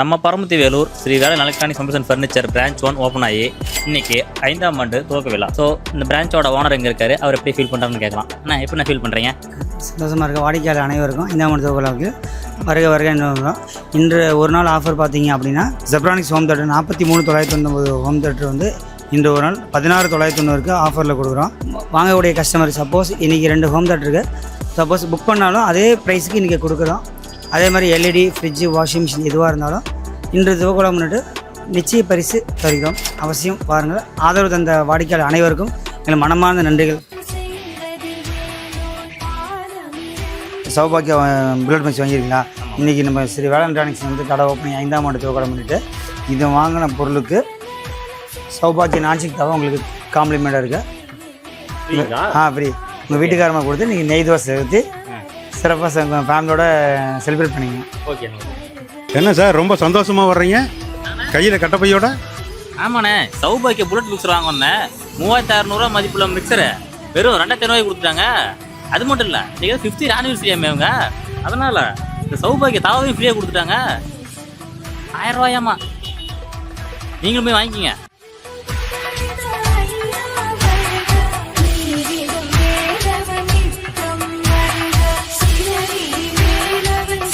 நம்ம Paramathi Velur Sri Velan electronics computer furniture branch 1 open ஆகி இன்னைக்கு 5ஆம் ஆண்டு துவக்க விழா. ஸோ இந்த பிரான்ச்சோட ஓனர் எங்கே இருக்காரு, அவர் எப்படி ஃபீல் பண்ணுறாருன்னு கேட்கலாம். அண்ணா எப்படி ஃபீல் பண்ணுறீங்க? சந்தோஷமாக இருக்க வாடிக்கையாளர் அனைவருக்கும் 5ஆம் ஆண்டு துவக்க விழாவுக்கு வருக இன்று ஒரு நாள் ஆஃபர் பார்த்தீங்க அப்படின்னா Zebronics home theatre 43,990 home theatre வந்து இன்று ஒரு நாள் 16,990க்கு ஆஃபரில் கொடுக்குறோம். வாங்கக்கூடிய கஸ்டமர் சப்போஸ் இன்றைக்கி 2 ஹோம் தேட்டருக்கு சப்போஸ் புக் பண்ணாலும் அதே ப்ரைஸுக்கு இன்றைக்கி கொடுக்குறோம். அதே மாதிரி எல்இடி ஃப்ரிட்ஜு வாஷிங் மிஷின் எதுவாக இருந்தாலும் இன்று துவக்க முன்னிட்டு நிச்சய பரிசு தருகிறோம். அவசியம் பாருங்கள். ஆதரவு தந்த வாடிக்கையாளர் அனைவருக்கும் எங்கள் மனமார்ந்த நன்றிகள். சௌபாக்கிய புல்லட் மிக்ஸ் வாங்கியிருக்கீங்களா? இன்றைக்கி நம்ம ஸ்ரீ வேலன் எலக்ட்ரானிக்ஸ் வந்து கடை ஓப்பனிங் 5ஆம் ஆண்டு துவக்க முன்னிட்டு இது வாங்கின பொருளுக்கு சௌபாக்கிய நான்சிக் தவா உங்களுக்கு காம்ப்ளிமெண்ட்டாக இருக்குது. ஃப்ரீ. உங்கள் வீட்டுக்காரமாக கொடுத்து நீங்கள் நெய் தோசை ஊற்றி சிறப்பாக ஃபேமிலியோட செலிப்ரேட் பண்ணிங்க. ஓகே. என்ன சார் ரொம்ப சந்தோஷமாக வர்றீங்க கையில் கட்டப்பையோட? ஆமாண்ணே, சௌபாக்கிய புல்லட் மிக்சர் வாங்க வந்தேன். 3600 மதிப்புள்ள மிக்சரு வெறும் 2500 கொடுத்துட்டாங்க. அது மட்டும் இல்லை, நீங்கள் 50th ஆனிவர்சரி அவங்க, அதனால் இந்த சௌபாக்கிய தாவாவே ஃப்ரீயாக கொடுத்துட்டாங்க. 1000 ரூபாயாமா. நீங்களும் போய் வாங்கிக்கிங்க.